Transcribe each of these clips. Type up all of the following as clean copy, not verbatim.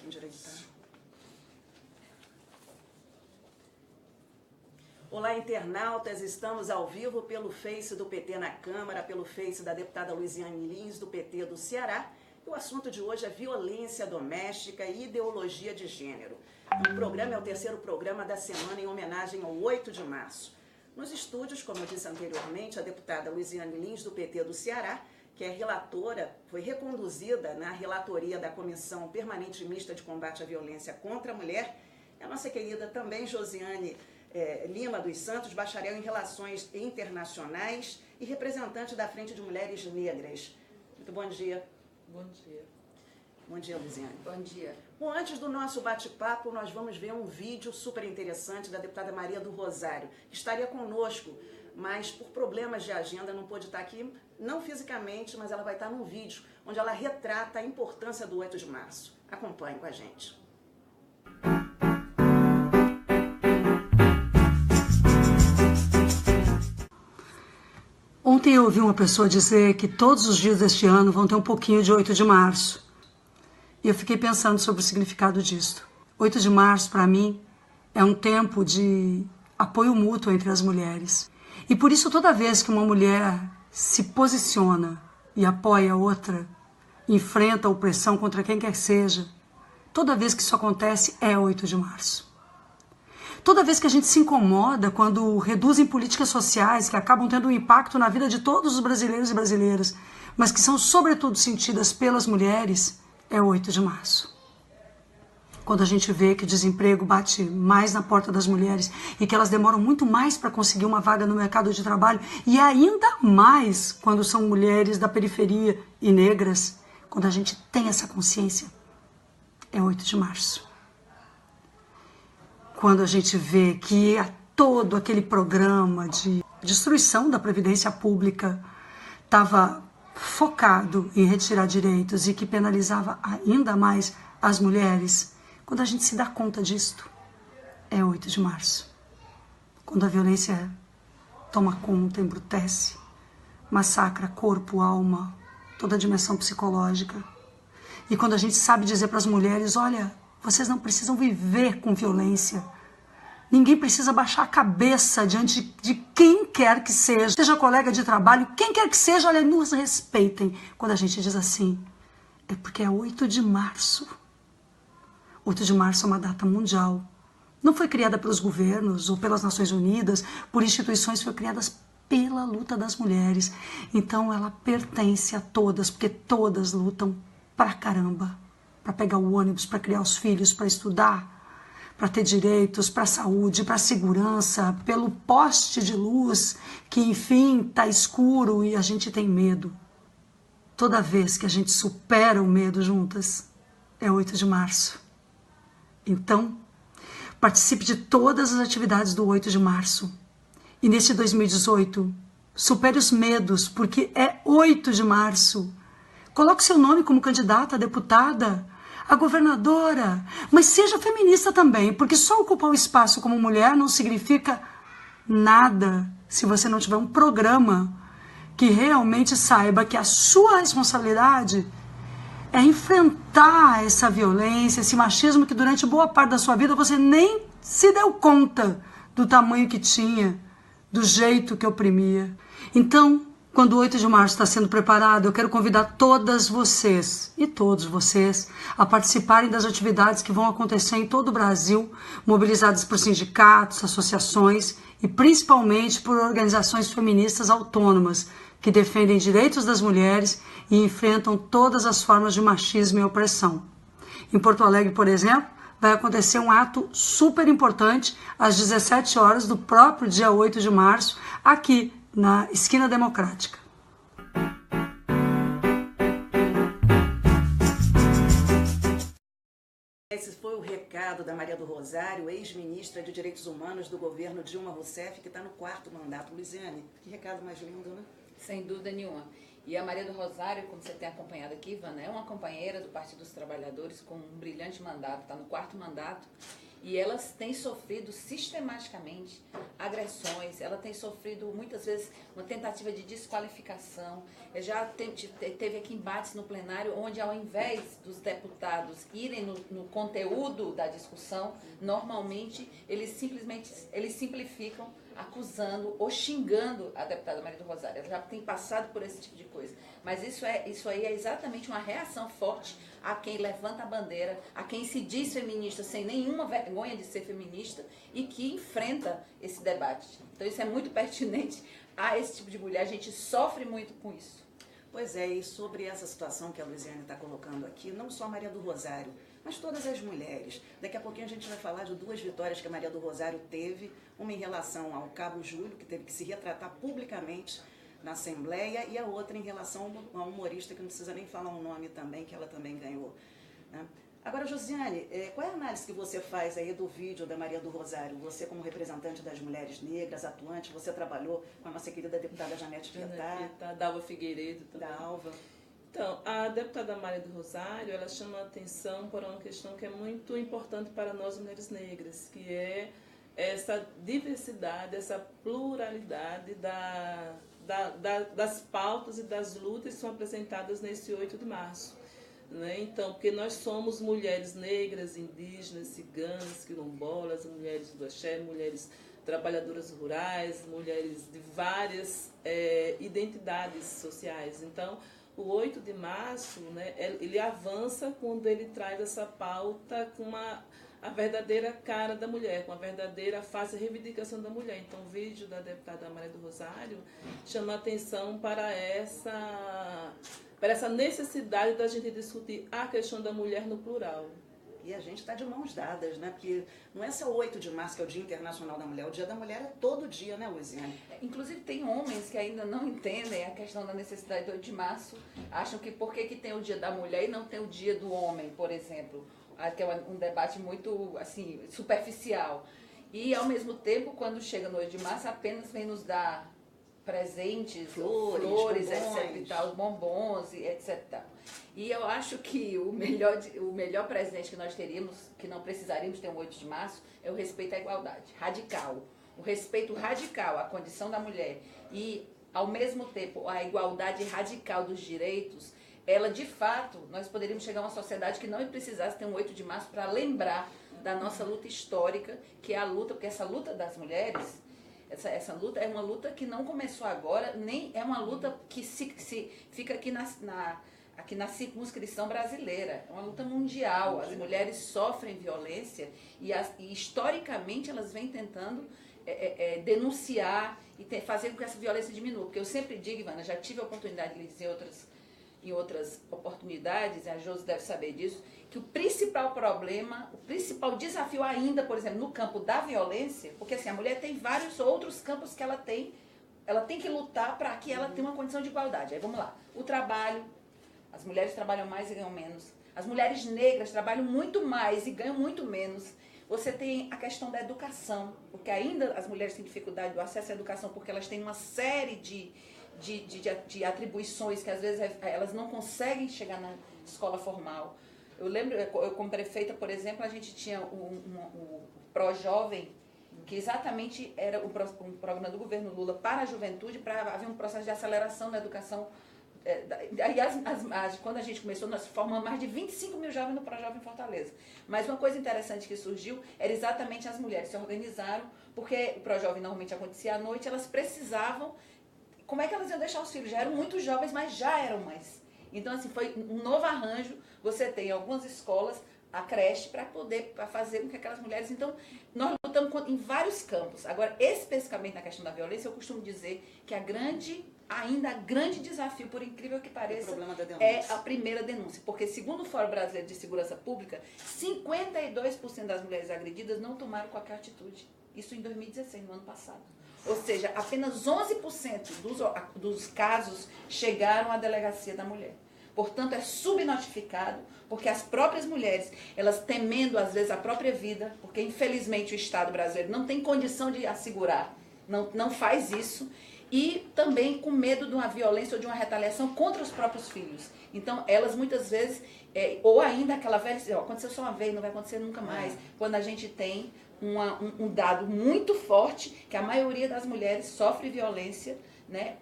endireitar. Olá, internautas, estamos ao vivo pelo Face do PT na Câmara, pelo Face da deputada Luiziane Lins, do PT do Ceará. E o assunto de hoje é violência doméstica e ideologia de gênero. O programa é o terceiro programa da semana em homenagem ao 8 de março. Nos estúdios, como eu disse anteriormente, a deputada Luiziane Lins, do PT do Ceará, que é relatora, foi reconduzida na relatoria da Comissão Permanente Mista de Combate à Violência contra a Mulher. A nossa querida também Josiane Lima dos Santos, bacharel em Relações Internacionais e representante da Frente de Mulheres Negras. Muito bom dia. Bom dia. Bom dia, Luiziane. Bom dia. Bom, antes do nosso bate-papo, nós vamos ver um vídeo super interessante da deputada Maria do Rosário, que estaria conosco, mas por problemas de agenda não pôde estar aqui, não fisicamente, mas ela vai estar num vídeo onde ela retrata a importância do 8 de março. Acompanhe com a gente. Ontem eu ouvi uma pessoa dizer que todos os dias deste ano vão ter um pouquinho de 8 de março. E eu fiquei pensando sobre o significado disso. 8 de março, para mim, é um tempo de apoio mútuo entre as mulheres. E por isso, toda vez que uma mulher se posiciona e apoia a outra, enfrenta a opressão contra quem quer que seja, toda vez que isso acontece é 8 de março. Toda vez que a gente se incomoda quando reduzem políticas sociais que acabam tendo um impacto na vida de todos os brasileiros e brasileiras, mas que são sobretudo sentidas pelas mulheres, é 8 de março. Quando a gente vê que o desemprego bate mais na porta das mulheres e que elas demoram muito mais para conseguir uma vaga no mercado de trabalho, e ainda mais quando são mulheres da periferia e negras, quando a gente tem essa consciência, é 8 de março. Quando a gente vê que todo aquele programa de destruição da Previdência Pública estava focado em retirar direitos e que penalizava ainda mais as mulheres, quando a gente se dá conta disto, é 8 de março. Quando a violência toma conta, embrutece, massacra corpo, alma, toda a dimensão psicológica. E quando a gente sabe dizer para as mulheres, olha, vocês não precisam viver com violência. Ninguém precisa baixar a cabeça diante de quem quer que seja colega de trabalho, quem quer que seja, olha, nos respeitem. Quando a gente diz assim, é porque é 8 de março. 8 de março é uma data mundial. Não foi criada pelos governos ou pelas Nações Unidas, por instituições, foi criada pela luta das mulheres. Então ela pertence a todas, porque todas lutam pra caramba. Para pegar o ônibus, para criar os filhos, para estudar, para ter direitos, para saúde, para segurança, pelo poste de luz que, enfim, está escuro e a gente tem medo. Toda vez que a gente supera o medo juntas, é 8 de março. Então, participe de todas as atividades do 8 de março. E neste 2018, supere os medos, porque é 8 de março. Coloque seu nome como candidata a deputada, a governadora, mas seja feminista também, porque só ocupar o espaço como mulher não significa nada se você não tiver um programa que realmente saiba que a sua responsabilidade é enfrentar essa violência, esse machismo que durante boa parte da sua vida você nem se deu conta do tamanho que tinha, do jeito que oprimia. Então, quando o 8 de março está sendo preparado, eu quero convidar todas vocês e todos vocês a participarem das atividades que vão acontecer em todo o Brasil, mobilizadas por sindicatos, associações e principalmente por organizações feministas autônomas que defendem direitos das mulheres e enfrentam todas as formas de machismo e opressão. Em Porto Alegre, por exemplo, vai acontecer um ato super importante às 17 horas do próprio dia 8 de março, aqui na Esquina Democrática. Esse foi o recado da Maria do Rosário, ex-ministra de Direitos Humanos do governo Dilma Rousseff, que está no 4º mandato. Luiziane, que recado mais lindo, né? Sem dúvida nenhuma. E a Maria do Rosário, como você tem acompanhado aqui, Ivana, é uma companheira do Partido dos Trabalhadores com um brilhante mandato, está no 4º mandato, e elas têm sofrido sistematicamente agressões, ela tem sofrido muitas vezes uma tentativa de desqualificação. Já teve aqui embates no plenário onde, ao invés dos deputados irem no conteúdo da discussão, normalmente eles simplificam, acusando ou xingando a deputada Maria do Rosário. Ela já tem passado por esse tipo de coisa. Mas isso aí é exatamente uma reação forte a quem levanta a bandeira, a quem se diz feminista sem nenhuma vergonha de ser feminista e que enfrenta esse debate. Então isso é muito pertinente a esse tipo de mulher. A gente sofre muito com isso. Pois é, e sobre essa situação que a Luiziane está colocando aqui, não só a Maria do Rosário, mas todas as mulheres. Daqui a pouquinho a gente vai falar de 2 vitórias que a Maria do Rosário teve, uma em relação ao Cabo Júlio, que teve que se retratar publicamente na Assembleia, e a outra em relação a um humorista, que não precisa nem falar um nome também, que ela também ganhou, né? Agora, Josiane, qual é a análise que você faz aí do vídeo da Maria do Rosário? Você, como representante das mulheres negras, atuante, você trabalhou com a nossa querida deputada Janete Pietá. Dalva Figueiredo também. Dalva. Então, a deputada Maria do Rosário, ela chama a atenção para uma questão que é muito importante para nós mulheres negras, que é essa diversidade, essa pluralidade das pautas e das lutas que são apresentadas nesse 8 de março. Né? Então, porque nós somos mulheres negras, indígenas, ciganas, quilombolas, mulheres do axé, mulheres trabalhadoras rurais, mulheres de várias identidades sociais. Então, o 8 de março, né, ele avança quando ele traz essa pauta com a verdadeira cara da mulher, com a verdadeira face e reivindicação da mulher. Então, o vídeo da deputada Maria do Rosário chama atenção para essa necessidade da gente discutir a questão da mulher no plural. E a gente está de mãos dadas, né? Porque não é só o 8 de março, que é o Dia Internacional da Mulher. O Dia da Mulher é todo dia, né, Luiziane? Inclusive, tem homens que ainda não entendem a questão da necessidade do 8 de março. Acham que por que tem o Dia da Mulher e não tem o Dia do Homem, por exemplo. Que é um debate muito, assim, superficial. E, ao mesmo tempo, quando chega no 8 de março, apenas vem nos dar presentes, flores, etc. e tal, bombons, etc. e tal. E eu acho que o melhor presente que nós teríamos, que não precisaríamos ter um 8 de março, é o respeito à igualdade, radical. O respeito radical à condição da mulher e, ao mesmo tempo, a igualdade radical dos direitos, ela, de fato, nós poderíamos chegar a uma sociedade que não precisasse ter um 8 de março para lembrar da nossa luta histórica, que é a luta, porque essa luta das mulheres, essa luta é uma luta que não começou agora, nem é uma luta que fica aqui na circunscrição brasileira. É uma luta mundial. As mulheres sofrem violência e historicamente elas vêm tentando denunciar e fazer com que essa violência diminua. Porque eu sempre digo, Ivana, já tive a oportunidade de dizer em outras oportunidades, e a Josi deve saber disso, que o principal problema, o principal desafio ainda, por exemplo, no campo da violência, porque assim, a mulher tem vários outros campos que ela tem que lutar para que ela tenha uma condição de igualdade. Aí vamos lá, o trabalho, as mulheres trabalham mais e ganham menos, as mulheres negras trabalham muito mais e ganham muito menos. Você tem a questão da educação, porque ainda as mulheres têm dificuldade do acesso à educação, porque elas têm uma série de atribuições que às vezes elas não conseguem chegar na escola formal. Eu lembro, eu como prefeita, por exemplo, a gente tinha o Pró-Jovem, que exatamente era um programa do governo Lula para a juventude, para haver um processo de aceleração da educação. Quando a gente começou, nós formamos mais de 25 mil jovens no Pró-Jovem em Fortaleza. Mas uma coisa interessante que surgiu era exatamente as mulheres se organizaram, porque o Pró-Jovem normalmente acontecia à noite, elas precisavam. Como é que elas iam deixar os filhos? Já eram muito jovens, mas já eram mães. Então, assim, foi um novo arranjo. Você tem algumas escolas, a creche, para fazer com que aquelas mulheres... Então, nós lutamos em vários campos. Agora, especificamente na questão da violência, eu costumo dizer que ainda grande desafio, por incrível que pareça, é a primeira denúncia. Porque, segundo o Fórum Brasileiro de Segurança Pública, 52% das mulheres agredidas não tomaram qualquer atitude. Isso em 2016, no ano passado. Ou seja, apenas 11% dos casos chegaram à delegacia da mulher. Portanto, é subnotificado, porque as próprias mulheres, elas temendo às vezes a própria vida, porque infelizmente o Estado brasileiro não tem condição de assegurar, não faz isso, e também com medo de uma violência ou de uma retaliação contra os próprios filhos. Então, elas muitas vezes, ou ainda aquela velha, aconteceu só uma vez, não vai acontecer nunca mais, quando a gente tem um dado muito forte, que a maioria das mulheres sofre violência, né?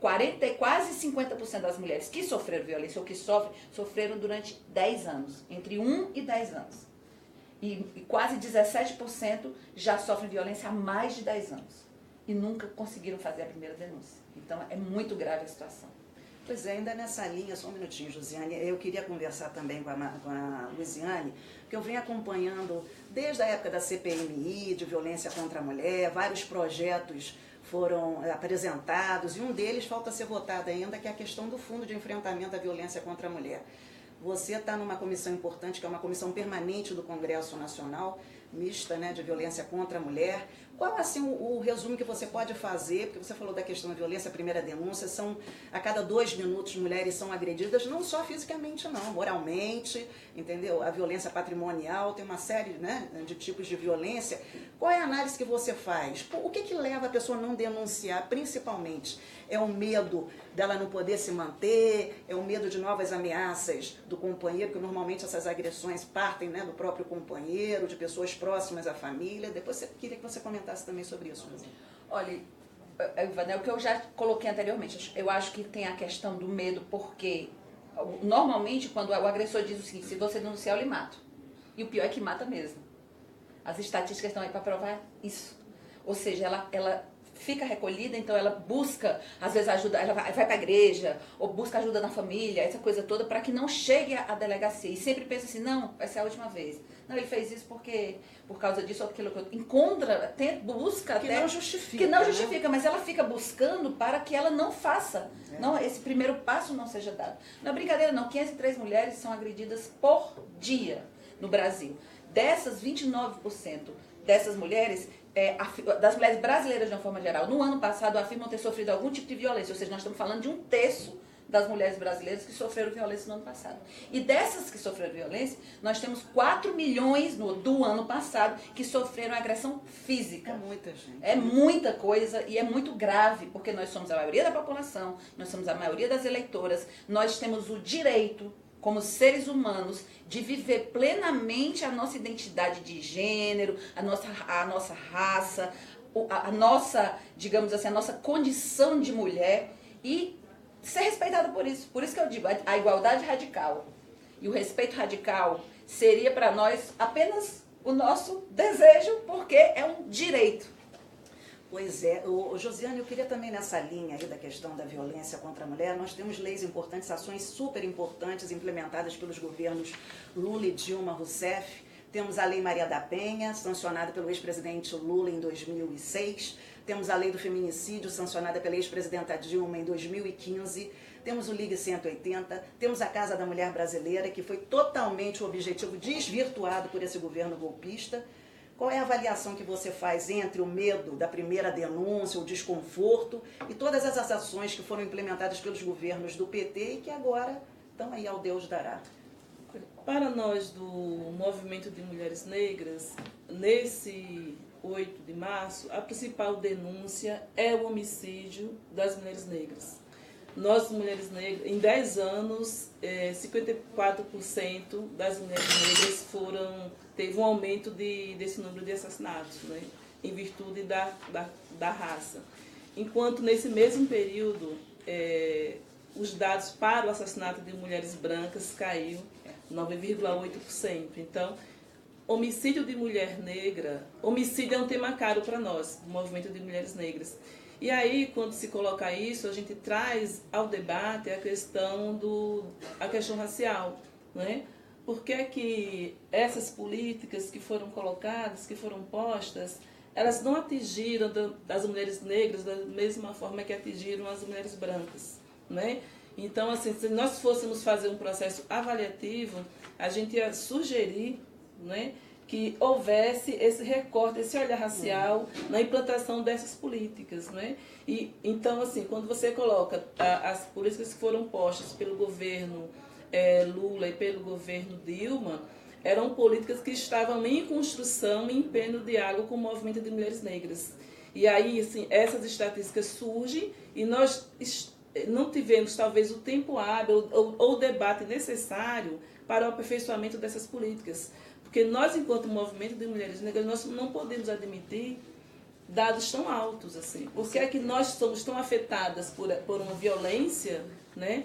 Quase 50% das mulheres que sofreram violência ou que sofreram durante 10 anos, entre 1 e 10 anos. E quase 17% já sofrem violência há mais de 10 anos. E nunca conseguiram fazer a primeira denúncia. Então, é muito grave a situação. Pois é, ainda nessa linha, só um minutinho, Josiane, eu queria conversar também com a Luiziane, porque eu venho acompanhando desde a época da CPMI, de violência contra a mulher, vários projetos foram apresentados, e um deles falta ser votado ainda, que é a questão do Fundo de Enfrentamento à Violência contra a Mulher. Você está numa comissão importante, que é uma comissão permanente do Congresso Nacional, mista, né, de violência contra a mulher. Qual assim o resumo que você pode fazer, porque você falou da questão da violência, a primeira denúncia, a cada 2 minutos mulheres são agredidas, não só fisicamente não, moralmente, entendeu? A violência patrimonial, tem uma série, né, de tipos de violência. Qual é a análise que você faz? O que leva a pessoa a não denunciar, principalmente? É o medo dela não poder se manter, é o medo de novas ameaças do companheiro, porque normalmente essas agressões partem, né, do próprio companheiro, de pessoas próximas à família. Depois eu queria que você comentasse também sobre isso. Olha, Ivana, é o que eu já coloquei anteriormente. Eu acho que tem a questão do medo, porque normalmente quando o agressor diz o seguinte: se você denunciar, eu lhe mato. E o pior é que mata mesmo. As estatísticas estão aí para provar isso. Ou seja, ela fica recolhida, então ela busca, às vezes, ajuda, ela vai para a igreja, ou busca ajuda na família, essa coisa toda, para que não chegue à delegacia. E sempre pensa assim: não, vai ser a última vez. Não, ele fez isso porque, por causa disso ou aquilo. Encontra, busca que até... não justifica. Que não justifica, né? Mas ela fica buscando para que ela não faça. Não, esse primeiro passo não seja dado. Não é brincadeira, não. 503 mulheres são agredidas por dia no Brasil. Dessas, 29% dessas mulheres, das mulheres brasileiras de uma forma geral, no ano passado afirmam ter sofrido algum tipo de violência. Ou seja, nós estamos falando de 1/3 das mulheres brasileiras que sofreram violência no ano passado. E dessas que sofreram violência, nós temos 4 milhões do ano passado que sofreram agressão física. É muita gente. É muita coisa e é muito grave, porque nós somos a maioria da população, nós somos a maioria das eleitoras, nós temos o direito, como seres humanos, de viver plenamente a nossa identidade de gênero, a nossa raça, a nossa, digamos assim, a nossa condição de mulher e ser respeitada por isso. Por isso que eu digo, a igualdade radical e o respeito radical seria para nós apenas o nosso desejo, porque é um direito. Pois é. Josiane, eu queria também nessa linha aí da questão da violência contra a mulher, nós temos leis importantes, ações super importantes implementadas pelos governos Lula e Dilma Rousseff. Temos a Lei Maria da Penha, sancionada pelo ex-presidente Lula em 2006. Temos a Lei do Feminicídio, sancionada pela ex-presidenta Dilma em 2015. Temos o Ligue 180. Temos a Casa da Mulher Brasileira, que foi totalmente o objetivo desvirtuado por esse governo golpista. Qual é a avaliação que você faz entre o medo da primeira denúncia, o desconforto e todas essas ações que foram implementadas pelos governos do PT e que agora estão aí ao Deus dará? Para nós do Movimento de Mulheres Negras, nesse 8 de março, a principal denúncia é o homicídio das mulheres negras. Nós, mulheres negras, em 10 anos, 54% das mulheres negras teve um aumento desse número de assassinatos, né, em virtude da raça. Enquanto nesse mesmo período, os dados para o assassinato de mulheres brancas caiu 9,8%. Então, homicídio de mulher negra, homicídio é um tema caro para nós, do Movimento de Mulheres Negras. E aí, quando se coloca isso, a gente traz ao debate a questão racial, né? Por que que essas políticas que foram colocadas, que foram postas, elas não atingiram das mulheres negras da mesma forma que atingiram as mulheres brancas, né? Então, assim, se nós fôssemos fazer um processo avaliativo, a gente ia sugerir, né, que houvesse esse recorte, esse olhar racial na implantação dessas políticas, né? E então, assim, quando você coloca as políticas que foram postas pelo governo Lula e pelo governo Dilma, eram políticas que estavam em construção, em empenho no diálogo com o movimento de mulheres negras. E aí, assim, essas estatísticas surgem e nós não tivemos, talvez, o tempo hábil ou o debate necessário para o aperfeiçoamento dessas políticas. Porque nós, enquanto movimento de mulheres negras, nós não podemos admitir dados tão altos assim. Por que é que nós somos tão afetadas por uma violência, né?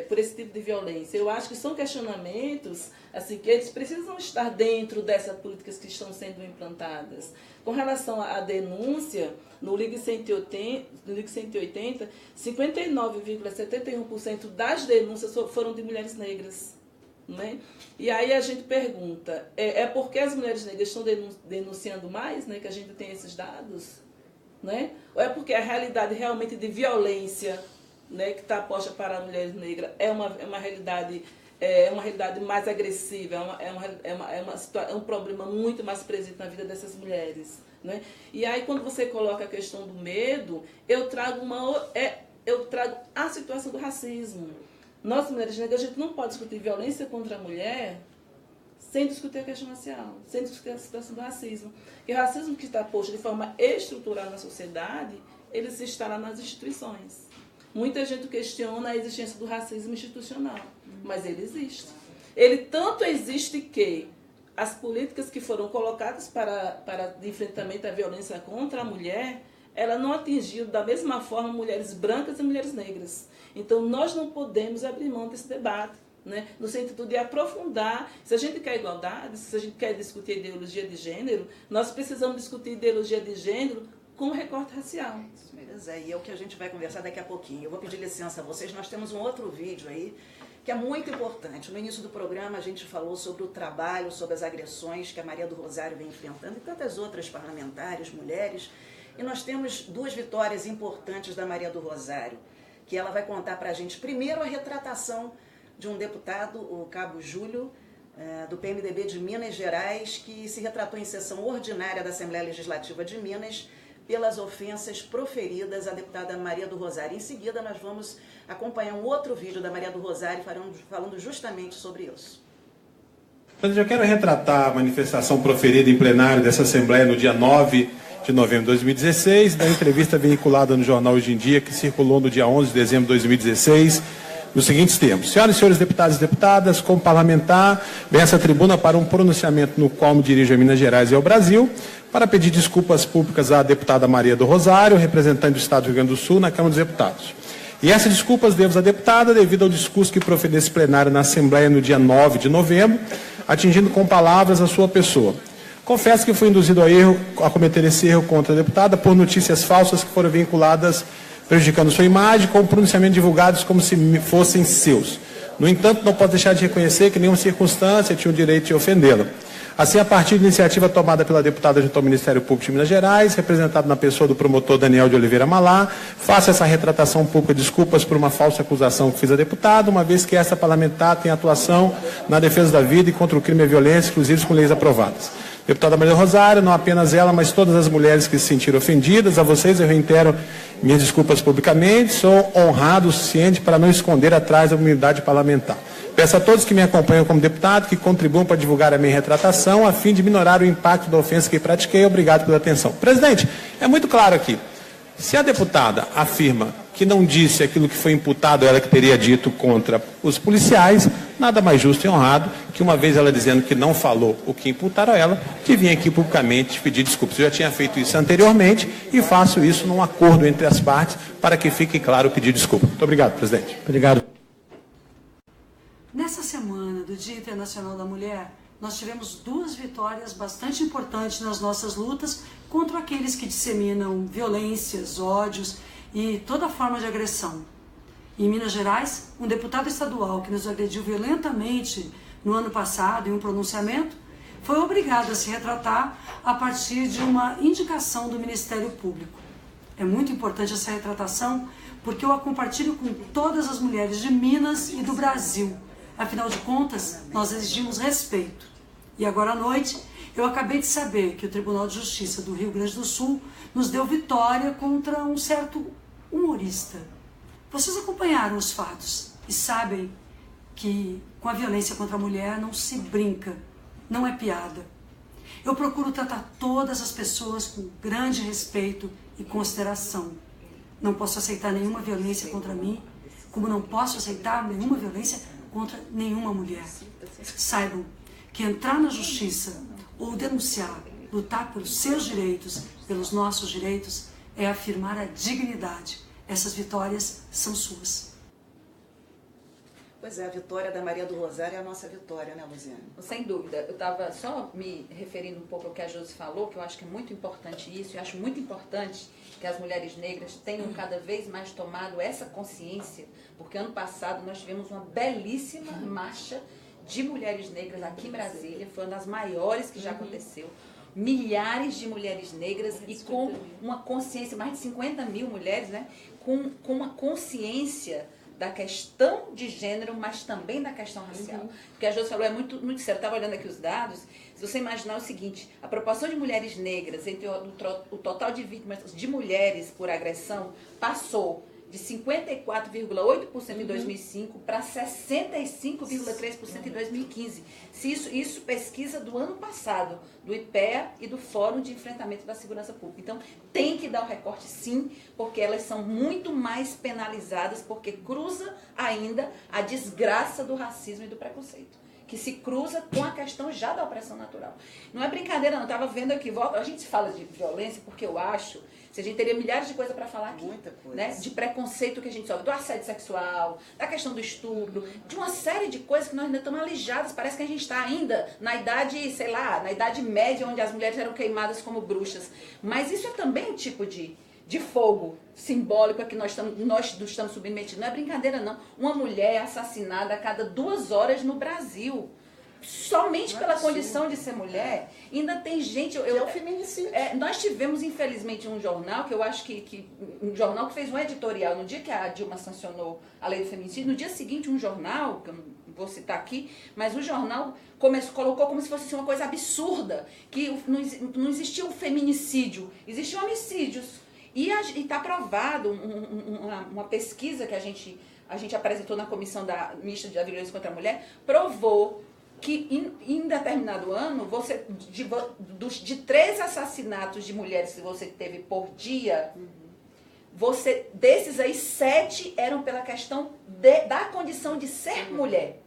Por esse tipo de violência? Eu acho que são questionamentos assim, que eles precisam estar dentro dessas políticas que estão sendo implantadas. Com relação à denúncia, no Ligue 180, 59,71% das denúncias foram de mulheres negras. Né? E aí a gente pergunta, porque as mulheres negras estão denunciando mais, né, que a gente tem esses dados? Né? Ou é porque a realidade realmente de violência, né, que está posta para a mulher negra é uma realidade mais agressiva, é um problema muito mais presente na vida dessas mulheres. Né? E aí quando você coloca a questão do medo, eu trago a situação do racismo. Nós, mulheres negras, a gente não pode discutir violência contra a mulher sem discutir a questão racial, sem discutir a situação do racismo. E o racismo que está posto de forma estrutural na sociedade, ele se instala nas instituições. Muita gente questiona a existência do racismo institucional, mas ele existe. Ele tanto existe que as políticas que foram colocadas para enfrentamento à violência contra a mulher, ela não atingiu da mesma forma mulheres brancas e mulheres negras. Então, nós não podemos abrir mão desse debate, né? No sentido de aprofundar. Se a gente quer igualdade, se a gente quer discutir ideologia de gênero, nós precisamos discutir ideologia de gênero com recorte racial. Pois é, e é o que a gente vai conversar daqui a pouquinho. Eu vou pedir licença a vocês, nós temos um outro vídeo aí, que é muito importante. No início do programa a gente falou sobre o trabalho, sobre as agressões que a Maria do Rosário vem enfrentando e tantas outras parlamentares, mulheres. E nós temos 2 vitórias importantes da Maria do Rosário, que ela vai contar para a gente, primeiro, a retratação de um deputado, o Cabo Júlio, do PMDB de Minas Gerais, que se retratou em sessão ordinária da Assembleia Legislativa de Minas pelas ofensas proferidas à deputada Maria do Rosário. Em seguida, nós vamos acompanhar um outro vídeo da Maria do Rosário falando justamente sobre isso. Mas eu quero retratar a manifestação proferida em plenário dessa Assembleia no dia 9 de novembro de 2016, da entrevista veiculada no jornal Hoje em Dia, que circulou no dia 11 de dezembro de 2016, nos seguintes termos: senhoras e senhores deputados e deputadas, como parlamentar, venho a essa tribuna para um pronunciamento no qual me dirijo a Minas Gerais e ao Brasil, para pedir desculpas públicas à deputada Maria do Rosário, representante do Estado do Rio Grande do Sul na Câmara dos Deputados. E essas desculpas devo à deputada devido ao discurso que proferi nesse plenário na Assembleia no dia 9 de novembro, atingindo com palavras a sua pessoa. Confesso que fui induzido a cometer esse erro contra a deputada por notícias falsas que foram vinculadas, prejudicando sua imagem, com pronunciamentos divulgados como se fossem seus. No entanto, não posso deixar de reconhecer que nenhuma circunstância tinha o direito de ofendê-la. Assim, a partir de iniciativa tomada pela deputada junto ao Ministério Público de Minas Gerais, representado na pessoa do promotor Daniel de Oliveira Malá, faço essa retratação pública de desculpas por uma falsa acusação que fiz à deputada, uma vez que essa parlamentar tem atuação na defesa da vida e contra o crime e a violência, inclusive com leis aprovadas. Deputada Maria do Rosário, não apenas ela, mas todas as mulheres que se sentiram ofendidas, a vocês eu reitero minhas desculpas publicamente, sou honrado o suficiente para não esconder atrás da imunidade parlamentar. Peço a todos que me acompanham como deputado que contribuam para divulgar a minha retratação, a fim de minorar o impacto da ofensa que pratiquei. Obrigado pela atenção. Presidente, é muito claro aqui. Se a deputada afirma que não disse aquilo que foi imputado ela que teria dito contra os policiais, nada mais justo e honrado que, uma vez ela dizendo que não falou o que imputaram a ela, que vinha aqui publicamente pedir desculpas. Eu já tinha feito isso anteriormente e faço isso num acordo entre as partes para que fique claro o pedido de desculpa. Muito obrigado, presidente. Obrigado. Nessa semana do Dia Internacional da Mulher, nós tivemos 2 vitórias bastante importantes nas nossas lutas contra aqueles que disseminam violências, ódios e toda forma de agressão. Em Minas Gerais, um deputado estadual que nos agrediu violentamente no ano passado em um pronunciamento foi obrigado a se retratar a partir de uma indicação do Ministério Público. É muito importante essa retratação porque eu a compartilho com todas as mulheres de Minas e do Brasil. Afinal de contas, nós exigimos respeito. E agora à noite, eu acabei de saber que o Tribunal de Justiça do Rio Grande do Sul nos deu vitória contra um certo humorista. Vocês acompanharam os fatos e sabem que com a violência contra a mulher não se brinca, não é piada. Eu procuro tratar todas as pessoas com grande respeito e consideração. Não posso aceitar nenhuma violência contra mim, como não posso aceitar nenhuma violência contra nenhuma mulher. Saibam que entrar na justiça ou denunciar, lutar pelos seus direitos, pelos nossos direitos, é afirmar a dignidade. Essas vitórias são suas. Pois é, a vitória da Maria do Rosário é a nossa vitória, né, Luziane? Sem dúvida. Eu estava só me referindo um pouco ao que a Josi falou, que eu acho que é muito importante isso, e acho muito importante que as mulheres negras tenham cada vez mais tomado essa consciência, porque ano passado nós tivemos uma belíssima marcha de mulheres negras aqui em Brasília, foi uma das maiores que já aconteceu. Milhares de mulheres negras e com uma consciência, mais de 50 mil mulheres, né, com uma consciência da questão de gênero, mas também da questão racial. Porque a Josi falou, é muito sério. Eu estava olhando aqui os dados, se você imaginar o seguinte, a proporção de mulheres negras entre o total de vítimas de mulheres por agressão passou de 54,8% em 2005 para 65,3% em 2015. Isso pesquisa do ano passado, do IPEA e do Fórum de Enfrentamento da Segurança Pública. Então, tem que dar o recorte sim, porque elas são muito mais penalizadas, porque cruza ainda a desgraça do racismo e do preconceito, que se cruza com a questão já da opressão natural. Não é brincadeira, não. Eu estava vendo aqui, a gente fala de violência porque eu acho, se a gente teria milhares de coisas para falar aqui. Muita coisa. Né? De preconceito que a gente sofre, do assédio sexual, da questão do estupro, de uma série de coisas que nós ainda estamos alijados. Parece que a gente está ainda na idade, sei lá, na idade média, onde as mulheres eram queimadas como bruxas. Mas isso é também um tipo de fogo simbólico a que nós estamos submetidos. Não é brincadeira, não. Uma mulher é assassinada a cada 2 horas no Brasil. Somente pela condição de ser mulher. Ainda tem gente... É o feminicídio. Nós tivemos, infelizmente, um jornal, que eu acho um jornal que fez um editorial, no dia que a Dilma sancionou a lei do feminicídio, no dia seguinte um jornal, que eu não vou citar aqui, mas o jornal colocou como se fosse uma coisa absurda, que não existia um feminicídio, existiam homicídios. E está provado, uma pesquisa que a gente apresentou na comissão mista da violência contra a mulher, provou que em determinado ano, de 3 assassinatos de mulheres que você teve por dia, desses aí, 7 eram pela questão da condição de ser mulher.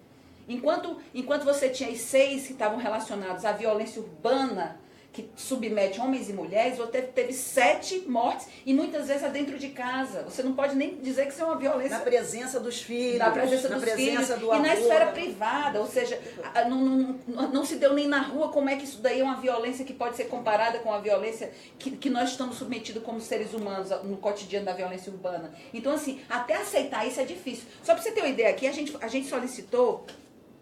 Enquanto você tinha 6 que estavam relacionados à violência urbana, que submete homens e mulheres, você teve 7 mortes, e muitas vezes é dentro de casa. Você não pode nem dizer que isso é uma violência... Na presença dos filhos. Na presença dos filhos. Do e na esfera privada, ou seja, não se deu nem na rua como é que isso daí é uma violência que pode ser comparada com a violência que nós estamos submetidos como seres humanos no cotidiano da violência urbana. Então, assim, até aceitar isso é difícil. Só para você ter uma ideia aqui, a gente solicitou...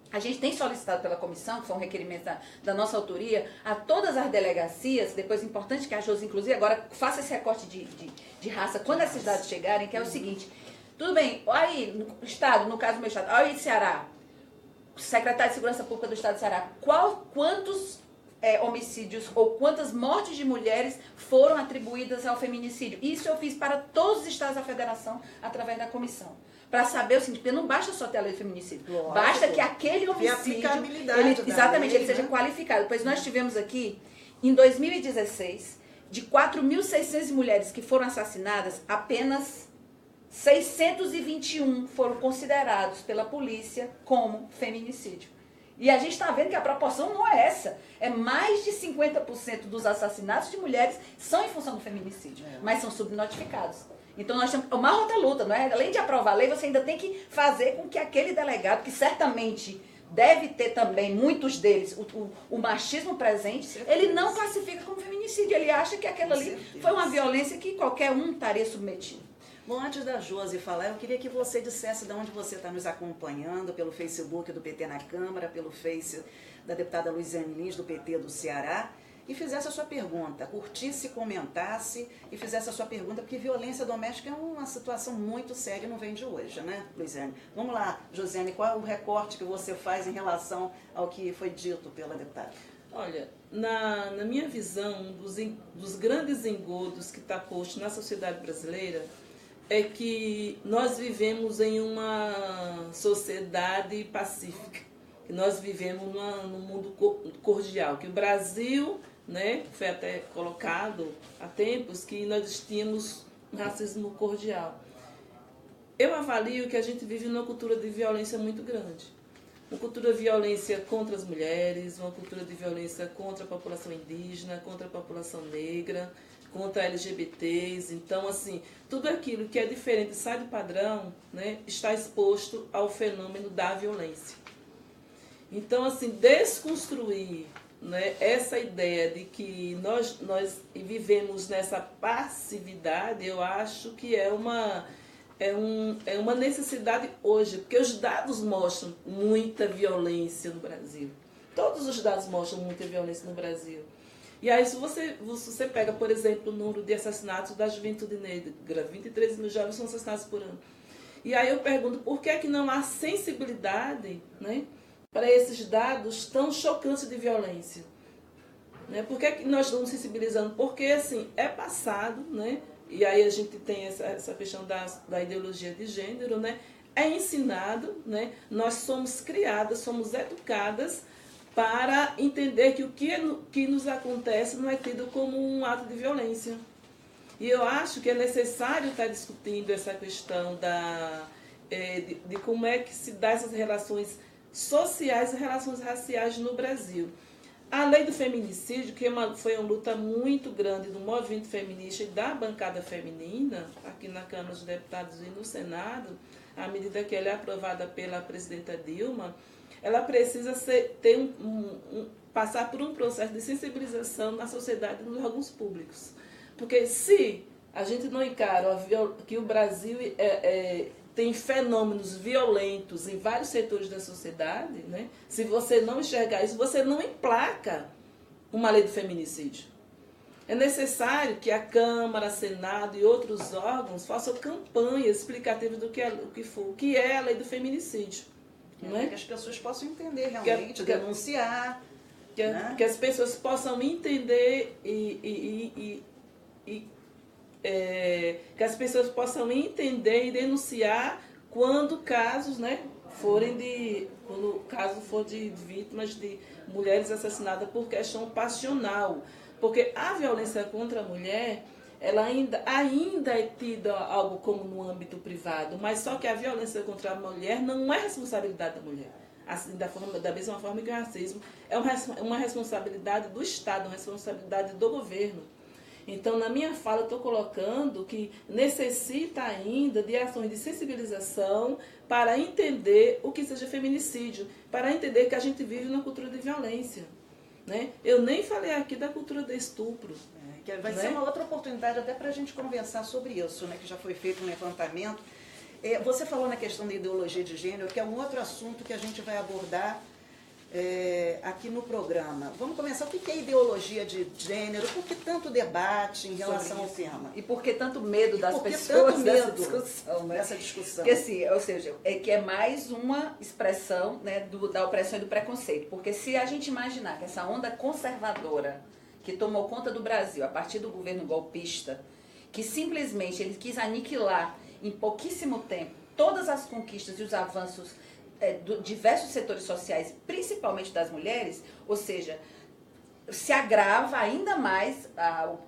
A gente tem solicitado pela comissão, que são requerimentos da nossa autoria, a todas as delegacias, depois é importante que a Josi, inclusive, agora faça esse recorte de raça, quando esses dados chegarem, que é o seguinte, tudo bem, aí, no estado, no caso do meu estado, aí de Ceará, secretário de Segurança Pública do estado de Ceará, quantos homicídios ou quantas mortes de mulheres foram atribuídas ao feminicídio? Isso eu fiz para todos os estados da federação, através da comissão. Para saber o seguinte, porque não basta só ter a lei do feminicídio. Lógico. Basta que aquele homicídio, ele seja qualificado. Pois nós tivemos aqui, em 2016, de 4.600 mulheres que foram assassinadas, apenas 621 foram considerados pela polícia como feminicídio. E a gente está vendo que a proporção não é essa. É mais de 50% dos assassinatos de mulheres são em função do feminicídio, mas são subnotificados. Então, nós temos uma outra luta, não é? Além de aprovar a lei, você ainda tem que fazer com que aquele delegado, que certamente deve ter também, muitos deles, o machismo presente, ele não classifica como feminicídio. Ele acha que aquela ali foi uma violência que qualquer um estaria submetido. Bom, antes da Josi falar, eu queria que você dissesse de onde você está nos acompanhando, pelo Facebook do PT na Câmara, pelo Face da deputada Luiziane Lins, do PT do Ceará, e fizesse a sua pergunta, curtisse, comentasse e fizesse a sua pergunta, porque violência doméstica é uma situação muito séria e não vem de hoje, né, Luiziane? Vamos lá, Josiane, qual é o recorte que você faz em relação ao que foi dito pela deputada? Olha, na minha visão, um dos grandes engodos que está posto na sociedade brasileira é que nós vivemos em uma sociedade pacífica. que nós vivemos num mundo cordial, que o Brasil, né, foi até colocado há tempos que nós tínhamos um racismo cordial. Eu avalio que a gente vive numa cultura de violência muito grande. Uma cultura de violência contra as mulheres, uma cultura de violência contra a população indígena, contra a população negra, contra LGBTs. Então, assim, tudo aquilo que é diferente, sai do padrão, né, está exposto ao fenômeno da violência. Então, assim, desconstruir, né, essa ideia de que nós vivemos nessa passividade, eu acho que é uma necessidade hoje, porque os dados mostram muita violência no Brasil. Todos os dados mostram muita violência no Brasil. E aí, se você pega, por exemplo, o número de assassinatos da juventude negra, 23 mil jovens são assassinados por ano. E aí eu pergunto, por que é que não há sensibilidade, né, para esses dados tão chocantes de violência? Né? Por que é que nós estamos sensibilizando? Porque, assim, é passado, né? E aí a gente tem essa questão da ideologia de gênero, né? É ensinado, né? Nós somos criadas, somos educadas para entender que o que nos acontece não é tido como um ato de violência. E eu acho que é necessário estar discutindo essa questão de como é que se dá essas relações sociais e relações raciais no Brasil. A lei do feminicídio, que foi uma luta muito grande do movimento feminista e da bancada feminina, aqui na Câmara dos Deputados e no Senado, à medida que ela é aprovada pela presidenta Dilma, ela precisa passar por um processo de sensibilização na sociedade e nos órgãos públicos. Porque se a gente não encara que o Brasil tem fenômenos violentos em vários setores da sociedade, né? Se você não enxergar isso, você não emplaca uma lei do feminicídio. É necessário que a Câmara, Senado e outros órgãos façam campanhas explicativas do que é a lei do feminicídio. Não é? Que as pessoas possam entender realmente, denunciar. Que as pessoas possam entender que as pessoas possam entender e denunciar quando casos, né, quando o caso for de vítimas de mulheres assassinadas por questão passional. Porque a violência contra a mulher, ela ainda é tida algo como no âmbito privado, mas só que a violência contra a mulher não é responsabilidade da mulher. Assim, da mesma forma que o racismo é uma responsabilidade do Estado, uma responsabilidade do governo. Então, na minha fala, eu estou colocando que necessita ainda de ações de sensibilização para entender o que seja feminicídio, para entender que a gente vive numa cultura de violência. Né? Eu nem falei aqui da cultura do estupro. Que vai ser uma outra oportunidade até para a gente conversar sobre isso, né? Que já foi feito um levantamento. Você falou na questão da ideologia de gênero, que é um outro assunto que a gente vai abordar aqui no programa. Vamos começar. O que é ideologia de gênero? Por que tanto debate em relação ao tema? E por que tanto medo das pessoas nessa discussão? Né? Nessa discussão. Porque, assim, ou seja, que é mais uma expressão, né, da opressão e do preconceito. Porque se a gente imaginar que essa onda conservadora que tomou conta do Brasil a partir do governo golpista, que simplesmente ele quis aniquilar em pouquíssimo tempo todas as conquistas e os avanços de diversos setores sociais, principalmente das mulheres, ou seja, se agrava ainda mais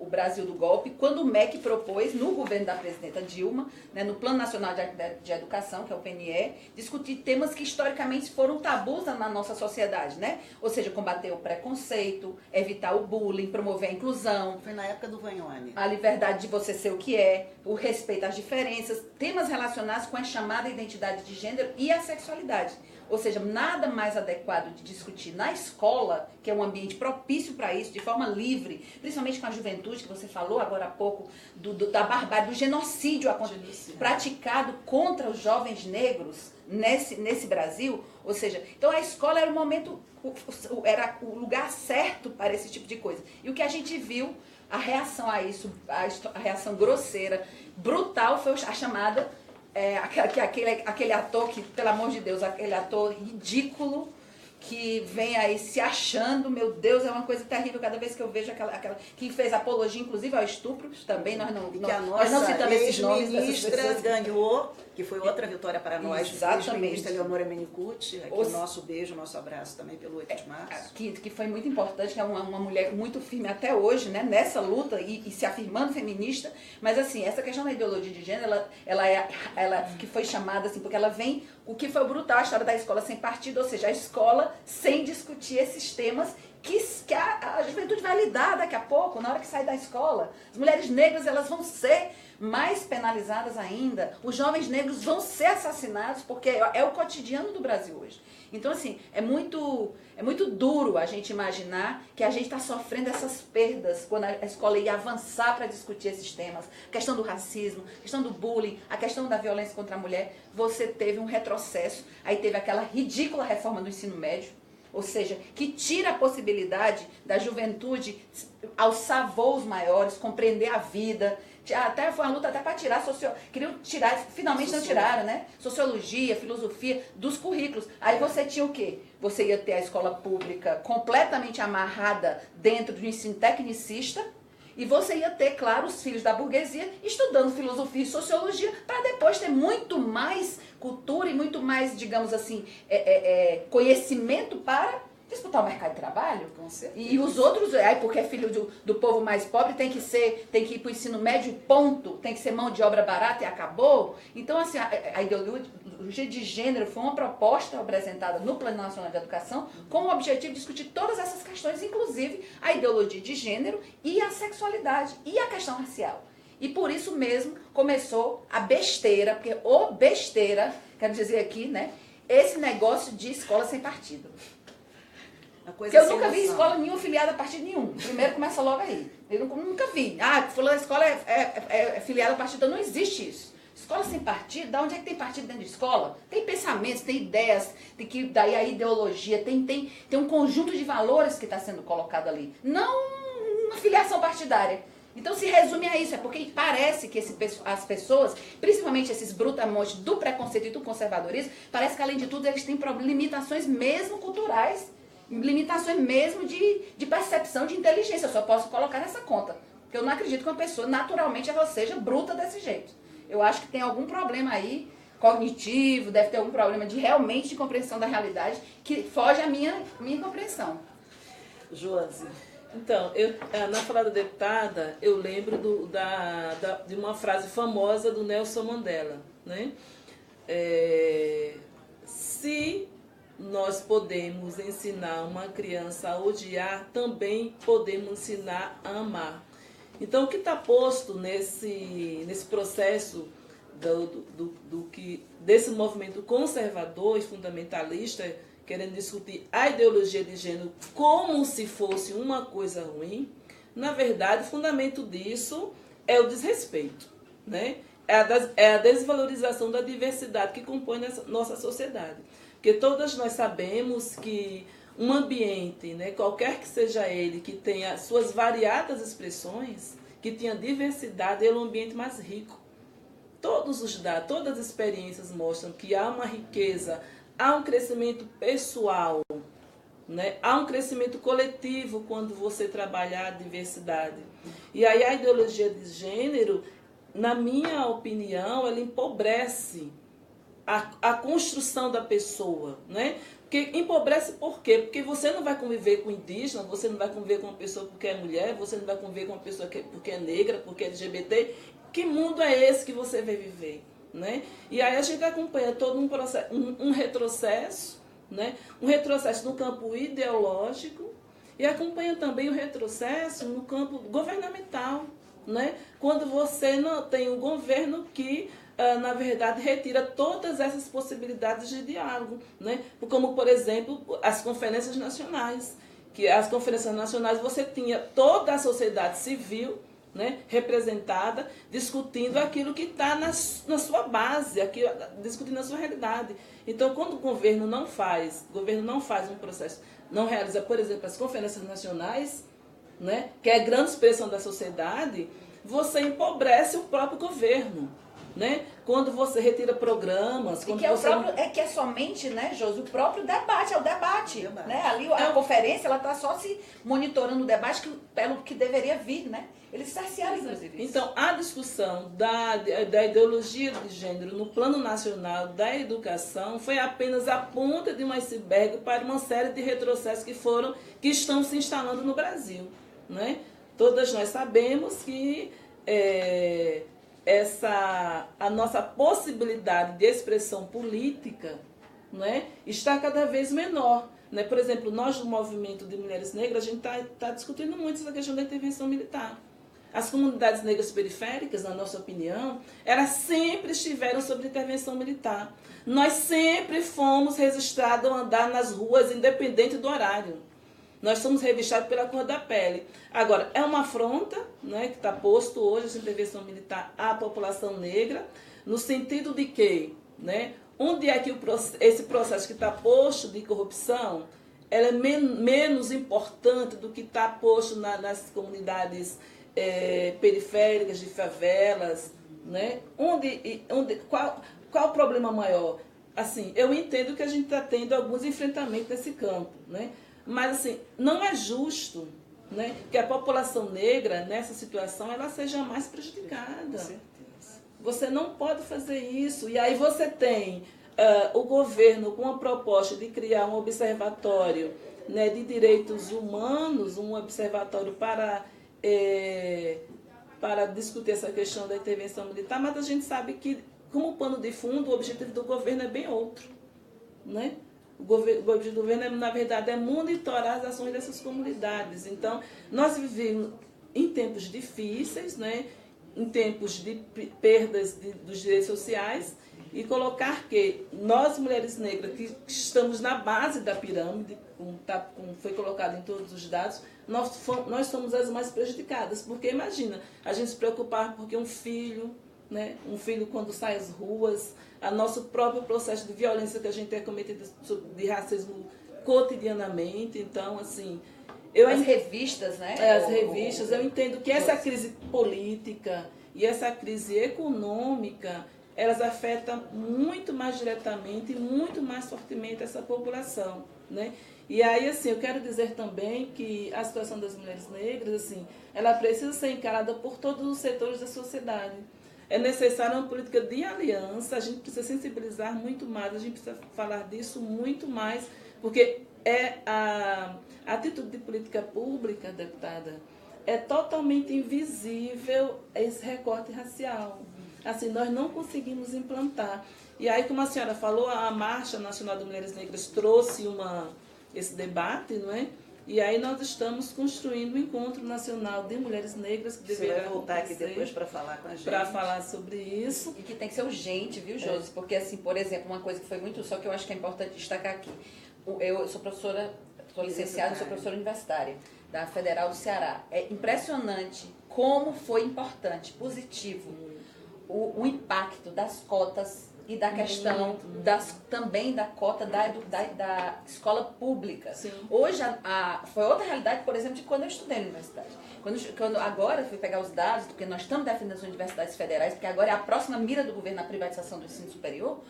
o Brasil do golpe quando o MEC propôs, no governo da presidenta Dilma, né, no Plano Nacional de Educação, que é o PNE, discutir temas que historicamente foram tabus na nossa sociedade, né? Ou seja, combater o preconceito, evitar o bullying, promover a inclusão. Foi na época do Vagnoni. A liberdade de você ser o que é, o respeito às diferenças, temas relacionados com a chamada identidade de gênero e a sexualidade. Ou seja, nada mais adequado de discutir na escola, que é um ambiente propício para isso, de forma livre, principalmente com a juventude, que você falou agora há pouco, da barbárie, do genocídio praticado contra os jovens negros nesse Brasil. Ou seja, então a escola era o momento, era o lugar certo para esse tipo de coisa. E o que a gente viu, a reação a isso, a reação grosseira, brutal, foi a chamada... aquele ator que, pelo amor de Deus, aquele ator ridículo que vem aí se achando, meu Deus, é uma coisa terrível cada vez que eu vejo aquela que fez apologia, inclusive, ao estupro, também nós não citamos esses nomes dessas pessoas. Ganhou, que foi outra vitória para nós, exatamente. Ex-ministra Leonora Menicucci, aqui o nosso beijo, nosso abraço também pelo 8 de março. Que foi muito importante, que é uma mulher muito firme até hoje, né, nessa luta e se afirmando feminista, mas assim, essa questão da ideologia de gênero, ela que foi chamada assim, porque ela vem, o que foi brutal, a história da escola sem partido, ou seja, a escola sem discutir esses temas que a juventude vai lidar daqui a pouco, na hora que sair da escola. As mulheres negras, elas vão ser mais penalizadas ainda, os jovens negros vão ser assassinados, porque é o cotidiano do Brasil hoje. Então, assim, é muito duro a gente imaginar que a gente está sofrendo essas perdas quando a escola ia avançar para discutir esses temas. A questão do racismo, a questão do bullying, a questão da violência contra a mulher. Você teve um retrocesso, aí teve aquela ridícula reforma do ensino médio, ou seja, que tira a possibilidade da juventude alçar voos maiores, compreender a vida. Até foi uma luta até para tirar queriam tirar, finalmente não tiraram, né? Sociologia, filosofia dos currículos. Aí você tinha o quê? Você ia ter a escola pública completamente amarrada dentro do ensino tecnicista e você ia ter, claro, os filhos da burguesia estudando filosofia e sociologia para depois ter muito mais cultura e muito mais, digamos assim, conhecimento para disputar o mercado de trabalho. Com certeza. E os outros, porque é filho do povo mais pobre, tem que ir para o ensino médio, ponto, tem que ser mão de obra barata e acabou. Então, assim, a ideologia de gênero foi uma proposta apresentada no Plano Nacional de Educação com o objetivo de discutir todas essas questões, inclusive a ideologia de gênero e a sexualidade e a questão racial. E por isso mesmo começou a besteira, porque besteira, quero dizer aqui, né, esse negócio de escola sem partido. Porque eu nunca vi escola nenhuma filiada a partido nenhum. Primeiro começa logo aí. Eu nunca vi. Falando a escola é filiada a partido, não existe isso. Escola sem partido, da onde é que tem partido dentro de escola? Tem pensamentos, tem ideias, daí a ideologia, tem um conjunto de valores que está sendo colocado ali. Não uma filiação partidária. Então se resume a isso, é porque parece que as pessoas, principalmente esses brutamontes do preconceito e do conservadorismo, parece que além de tudo eles têm limitações mesmo culturais, limitações mesmo de percepção, de inteligência. Eu só posso colocar nessa conta. Porque eu não acredito que uma pessoa naturalmente ela seja bruta desse jeito. Eu acho que tem algum problema aí, cognitivo, deve ter algum problema realmente de compreensão da realidade, que foge à minha compreensão. Josi. Então, na fala da deputada, eu lembro de uma frase famosa do Nelson Mandela, né? Se nós podemos ensinar uma criança a odiar, também podemos ensinar a amar. Então, o que está posto nesse processo desse movimento conservador e fundamentalista, querendo discutir a ideologia de gênero como se fosse uma coisa ruim, na verdade, o fundamento disso é o desrespeito, né? É a desvalorização da diversidade que compõe nossa sociedade. Porque todas nós sabemos que um ambiente, né, qualquer que seja ele, que tenha suas variadas expressões, que tenha diversidade, ele é um ambiente mais rico. Todos os dados, todas as experiências mostram que há uma riqueza, há um crescimento pessoal, né, há um crescimento coletivo quando você trabalha a diversidade. E aí a ideologia de gênero, na minha opinião, ela empobrece a construção da pessoa, né? Porque empobrece por quê? Porque você não vai conviver com indígena, você não vai conviver com uma pessoa porque é mulher, você não vai conviver com uma pessoa porque é negra, porque é LGBT. Que mundo é esse que você vai viver, né? E aí a gente acompanha todo um processo, um retrocesso, né? Um retrocesso no campo ideológico e acompanha também o retrocesso no campo governamental, né? Quando você não tem um governo que na verdade, retira todas essas possibilidades de diálogo, né? Como, por exemplo, as conferências nacionais. Que as conferências nacionais você tinha toda a sociedade civil, né, representada, discutindo aquilo que está na sua base, discutindo a sua realidade. Então, quando o governo não faz um processo, não realiza, por exemplo, as conferências nacionais, né, que é a grande expressão da sociedade, você empobrece o próprio governo. né? Quando você retira programas... E que é somente, né, Josi, o próprio debate, é o debate. Né? Ali a conferência, ela está só se monitorando o debate pelo que deveria vir, né? Eles cercearam, inclusive. Então, a discussão da ideologia de gênero no plano nacional da educação foi apenas a ponta de um iceberg para uma série de retrocessos que estão se instalando no Brasil. Né? Todas nós sabemos que a nossa possibilidade de expressão política, né, está cada vez menor. Né? Por exemplo, nós do movimento de mulheres negras, a gente está discutindo muito essa questão da intervenção militar. As comunidades negras periféricas, na nossa opinião, elas sempre estiveram sob intervenção militar. Nós sempre fomos registrados a andar nas ruas, independente do horário. Nós somos revistados pela cor da pele. Agora, é uma afronta, né, que está posto hoje, essa intervenção militar, à população negra, no sentido de que, né, onde é que esse processo que está posto de corrupção, ela é menos importante do que está posto nas comunidades periféricas, de favelas, né? Qual o problema maior? Assim, eu entendo que a gente está tendo alguns enfrentamentos nesse campo, né? Mas assim, não é justo, né, que a população negra, nessa situação, ela seja mais prejudicada. Com certeza. Você não pode fazer isso. E aí você tem o governo com a proposta de criar um observatório, né, de direitos humanos, um observatório para discutir essa questão da intervenção militar, mas a gente sabe que, como pano de fundo, o objetivo do governo é bem outro. Né? O objetivo do governo, na verdade, é monitorar as ações dessas comunidades. Então, nós vivemos em tempos difíceis, né? Em tempos de perdas dos direitos sociais, e colocar que nós, mulheres negras, que estamos na base da pirâmide, como foi colocado em todos os dados, nós somos as mais prejudicadas. Porque, imagina, a gente se preocupar porque um filho, né, um filho quando sai às ruas, a nosso próprio processo de violência que a gente é cometido de racismo cotidianamente. Então, assim... As revistas, né? As revistas. Eu entendo que essa crise política e essa crise econômica, elas afetam muito mais diretamente e muito mais fortemente essa população, né? E aí, assim, eu quero dizer também que a situação das mulheres negras, assim, ela precisa ser encarada por todos os setores da sociedade. É necessária uma política de aliança, a gente precisa sensibilizar muito mais, a gente precisa falar disso muito mais, porque a atitude de política pública, deputada, é totalmente invisível esse recorte racial. Assim, nós não conseguimos implantar. E aí, como a senhora falou, a Marcha Nacional de Mulheres Negras trouxe esse debate, não é? E aí nós estamos construindo um encontro nacional de mulheres negras que deverá voltar aqui depois para falar com a gente. Para falar sobre isso. E que tem que ser urgente, viu, Josi? Porque, assim, por exemplo, uma coisa que foi muito... Só que eu acho que é importante destacar aqui. Eu sou professora, sou licenciada, sou professora universitária da Federal do Ceará. É impressionante como foi importante, positivo, o impacto das cotas e da questão também da cota da escola pública. Sim. Hoje, foi outra realidade, por exemplo, de quando eu estudei na universidade. Quando agora eu fui pegar os dados, porque nós estamos defendendo as universidades federais, porque agora é a próxima mira do governo na privatização do ensino superior,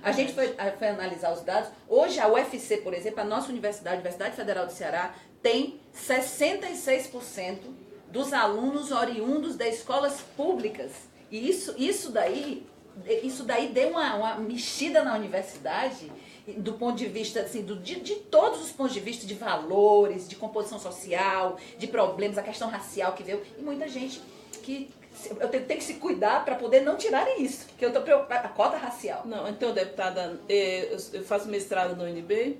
a gente foi analisar os dados. Hoje a UFC, por exemplo, a nossa universidade, a Universidade Federal do Ceará, tem 66% dos alunos oriundos das escolas públicas. E isso daí deu uma mexida na universidade, do ponto de vista, assim, de todos os pontos de vista, de valores, de composição social, de problemas, a questão racial que veio, e muita gente que eu tenho que se cuidar para poder não tirarem isso, porque eu estou preocupada, a cota racial. Não, então, deputada, eu faço mestrado no UNB,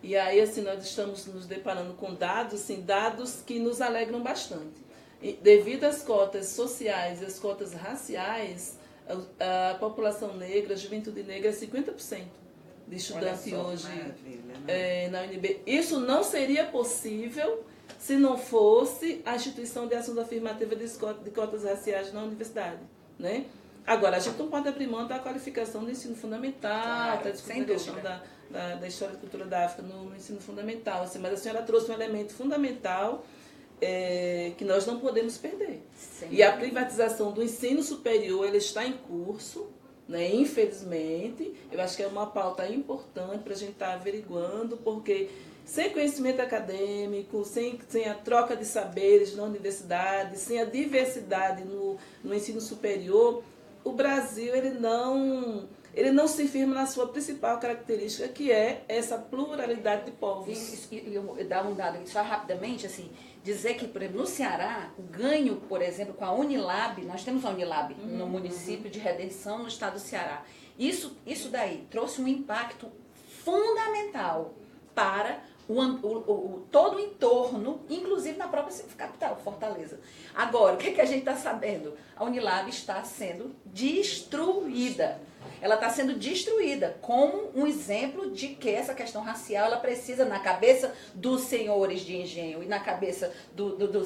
e aí, assim, nós estamos nos deparando com dados, assim, dados que nos alegram bastante. E, devido às cotas sociais e às cotas raciais, a população negra, a juventude negra é 50% de estudante hoje na UNB. Isso não seria possível se não fosse a instituição de ações afirmativas de cotas raciais na universidade, né? Agora, a gente não pode abrir mão da qualificação do ensino fundamental, está discutindo a questão da história e cultura da África no ensino fundamental, assim, mas a senhora trouxe um elemento fundamental que nós não podemos perder. Sim. E a privatização do ensino superior, ela está em curso, né? Infelizmente. Eu acho que é uma pauta importante para a gente estar averiguando, porque sem conhecimento acadêmico, sem a troca de saberes na universidade, sem a diversidade no ensino superior, o Brasil ele não se firma na sua principal característica, que é essa pluralidade de povos. E eu dar um dado só rapidamente, assim, dizer que, por exemplo, no Ceará, o ganho, por exemplo, com a Unilab, nós temos a Unilab no município de Redenção, no estado do Ceará. Isso daí trouxe um impacto fundamental para todo o entorno, inclusive na própria capital, Fortaleza. Agora, o que a gente está sabendo? A Unilab está sendo destruída. Ela está sendo destruída como um exemplo de que essa questão racial ela precisa, na cabeça dos senhores de engenho e na cabeça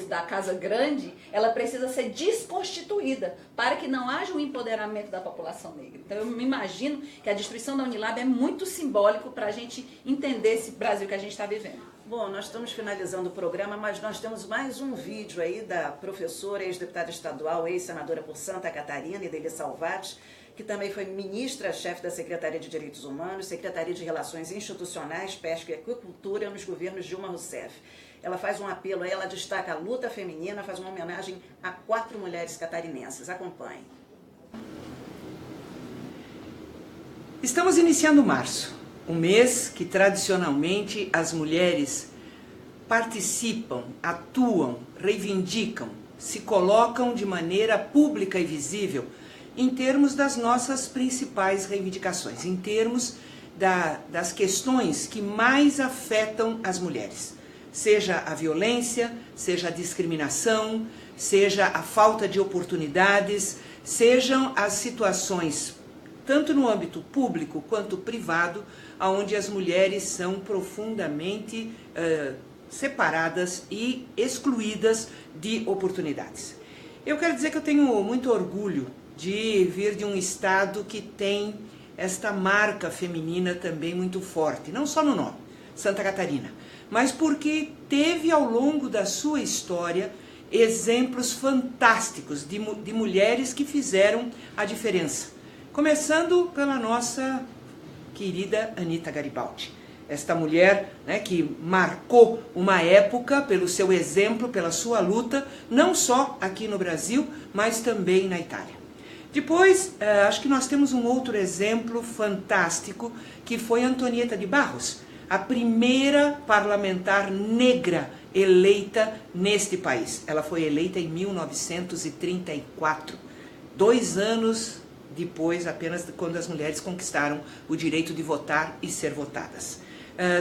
da Casa Grande, ela precisa ser desconstituída para que não haja um empoderamento da população negra. Então eu me imagino que a destruição da Unilab é muito simbólico para a gente entender esse Brasil que a gente está vivendo. Bom, nós estamos finalizando o programa, mas nós temos mais um vídeo aí da professora, ex-deputada estadual, ex-senadora por Santa Catarina, Ideli Salvati, que também foi ministra-chefe da Secretaria de Direitos Humanos, Secretaria de Relações Institucionais, Pesca e Aquicultura nos governos Dilma Rousseff. Ela faz um apelo aí, ela destaca a luta feminina, faz uma homenagem a 4 mulheres catarinenses. Acompanhe. Estamos iniciando março, um mês que tradicionalmente as mulheres participam, atuam, reivindicam, se colocam de maneira pública e visível em termos das nossas principais reivindicações, em termos das questões que mais afetam as mulheres. Seja a violência, seja a discriminação, seja a falta de oportunidades, sejam as situações, tanto no âmbito público quanto privado, onde as mulheres são profundamente separadas e excluídas de oportunidades. Eu quero dizer que eu tenho muito orgulho de vir de um estado que tem esta marca feminina também muito forte, não só no nome, Santa Catarina, mas porque teve ao longo da sua história exemplos fantásticos de mulheres que fizeram a diferença. Começando pela nossa querida Anita Garibaldi, esta mulher, né, que marcou uma época pelo seu exemplo, pela sua luta, não só aqui no Brasil, mas também na Itália. Depois, acho que nós temos um outro exemplo fantástico, que foi Antonieta de Barros, a primeira parlamentar negra eleita neste país. Ela foi eleita em 1934, 2 anos depois apenas quando as mulheres conquistaram o direito de votar e ser votadas.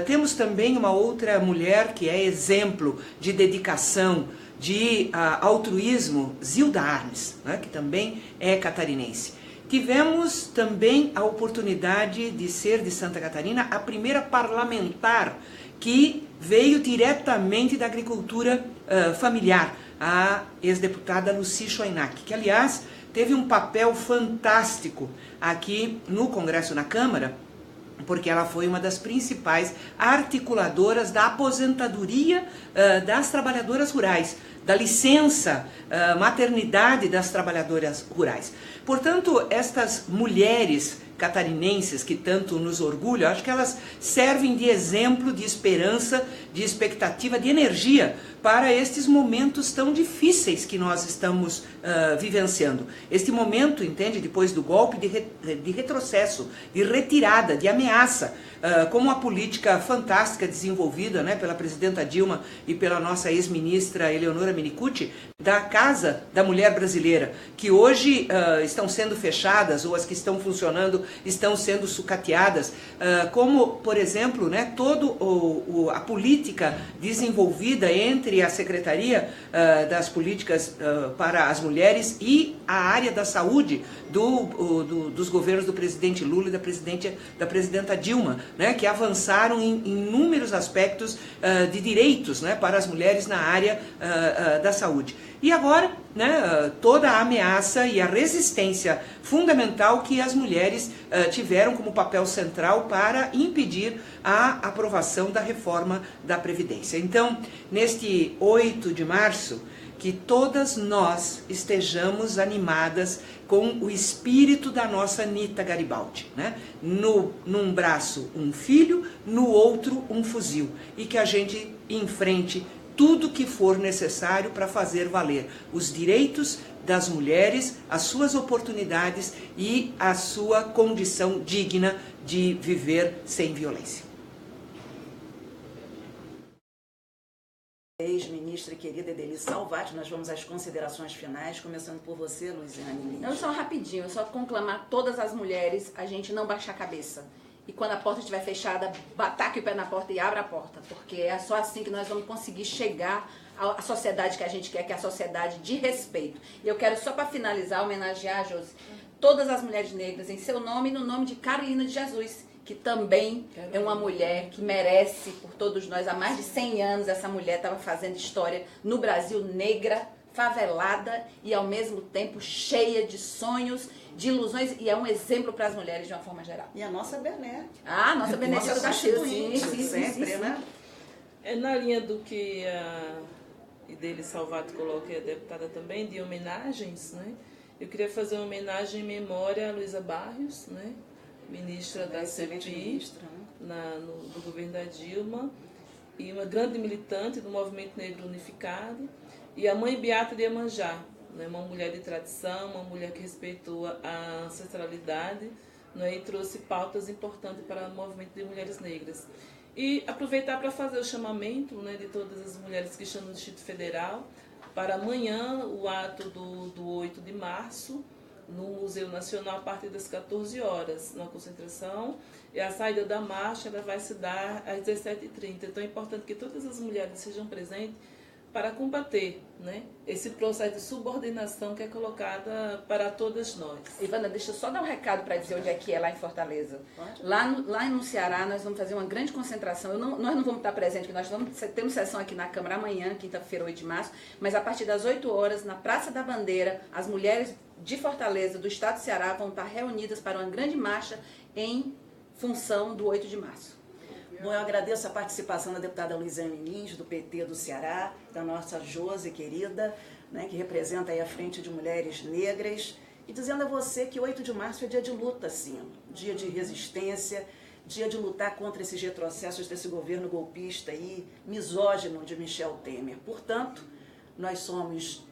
Temos também uma outra mulher que é exemplo de dedicação, de altruísmo, Zilda Arnes, né, que também é catarinense. Tivemos também a oportunidade de ser de Santa Catarina a primeira parlamentar que veio diretamente da agricultura familiar, a ex-deputada Lucy Schoenack, que aliás teve um papel fantástico aqui no Congresso, na Câmara, porque ela foi uma das principais articuladoras da aposentadoria das trabalhadoras rurais, da licença maternidade das trabalhadoras rurais. Portanto, estas mulheres catarinenses que tanto nos orgulham, acho que elas servem de exemplo, de esperança, de expectativa, de energia para estes momentos tão difíceis que nós estamos vivenciando. Este momento, entende, depois do golpe, de retrocesso, de retirada, de ameaça, como a política fantástica desenvolvida, né, pela presidenta Dilma e pela nossa ex-ministra Eleonora Menicucci, da Casa da Mulher Brasileira, que hoje estão sendo fechadas, ou as que estão funcionando estão sendo sucateadas, como, por exemplo, né, toda a política desenvolvida entre a Secretaria das Políticas para as Mulheres e a área da saúde dos governos do presidente Lula e da presidenta Dilma, né, que avançaram em inúmeros aspectos de direitos, né, para as mulheres na área da saúde. E agora, né, toda a ameaça e a resistência fundamental que as mulheres tiveram como papel central para impedir a aprovação da reforma da Previdência. Então, neste 8 de março, que todas nós estejamos animadas com o espírito da nossa Anita Garibaldi, né? Num braço um filho, no outro um fuzil, e que a gente enfrente tudo que for necessário para fazer valer os direitos das mulheres, as suas oportunidades e a sua condição digna de viver sem violência. Ex-ministra querida Edeli Salvati, nós vamos às considerações finais, começando por você, Luiziane Lins. Não, só rapidinho, só conclamar todas as mulheres, a gente não baixar a cabeça. E quando a porta estiver fechada, bataque o pé na porta e abra a porta, porque é só assim que nós vamos conseguir chegar à sociedade que a gente quer, que é a sociedade de respeito. E eu quero, só para finalizar, homenagear, Josi, todas as mulheres negras, em seu nome e no nome de Carolina de Jesus, que também é uma mulher que merece por todos nós. Há mais de 100 anos essa mulher estava fazendo história no Brasil, negra, favelada e ao mesmo tempo cheia de sonhos, de ilusões, e é um exemplo para as mulheres de uma forma geral. E a nossa Berné. Ah, a nossa Benedita do Castilho, sim, sempre, né? É na linha do que a Edeli Salvati coloca, e a deputada também, de homenagens, né? Eu queria fazer uma homenagem em memória a Luísa Barrios, né? Ministra da CPI, do governo da Dilma, e uma grande militante do Movimento Negro Unificado, e a mãe Beata de Iemanjá, né, uma mulher de tradição, uma mulher que respeitou a ancestralidade, né, e trouxe pautas importantes para o movimento de mulheres negras. E aproveitar para fazer o chamamento, né, de todas as mulheres que estão no Distrito Federal para amanhã, o ato do 8 de março, no Museu Nacional, a partir das 14 horas, na concentração, e a saída da marcha ela vai se dar às 17h30. Então é importante que todas as mulheres sejam presentes para combater, né, esse processo de subordinação que é colocada para todas nós. Ivana, deixa eu só dar um recado para dizer onde é que é lá em Fortaleza. Lá no Ceará nós vamos fazer uma grande concentração. Nós não vamos estar presentes, porque nós temos sessão aqui na Câmara amanhã, quinta-feira, 8 de março, mas a partir das 8 horas, na Praça da Bandeira, as mulheres de Fortaleza, do estado do Ceará, vão estar reunidas para uma grande marcha em função do 8 de março. Bom, eu agradeço a participação da deputada Luiziane Lins, do PT do Ceará, da nossa Josi querida, né, que representa aí a Frente de Mulheres Negras, e dizendo a você que 8 de março é dia de luta, sim, dia de resistência, dia de lutar contra esses retrocessos desse governo golpista e misógino de Michel Temer. Portanto, nós somos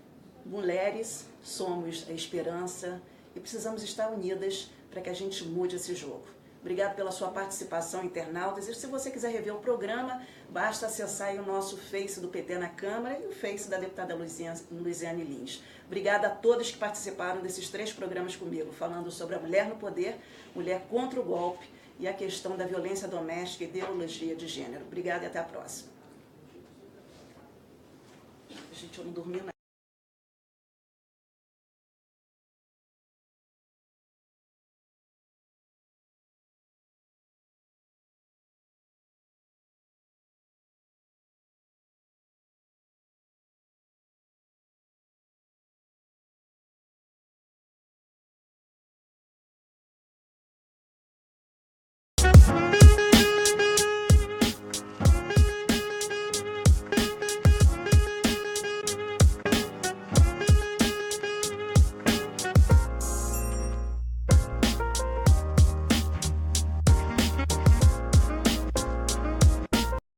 mulheres, somos a esperança e precisamos estar unidas para que a gente mude esse jogo. Obrigado pela sua participação, internautas. E se você quiser rever o programa, basta acessar aí o nosso Face do PT na Câmara e o Face da deputada Luiziane Lins. Obrigada a todos que participaram desses 3 programas comigo, falando sobre a mulher no poder, mulher contra o golpe e a questão da violência doméstica e ideologia de gênero. Obrigada e até a próxima. Gente, eu não dormi nada.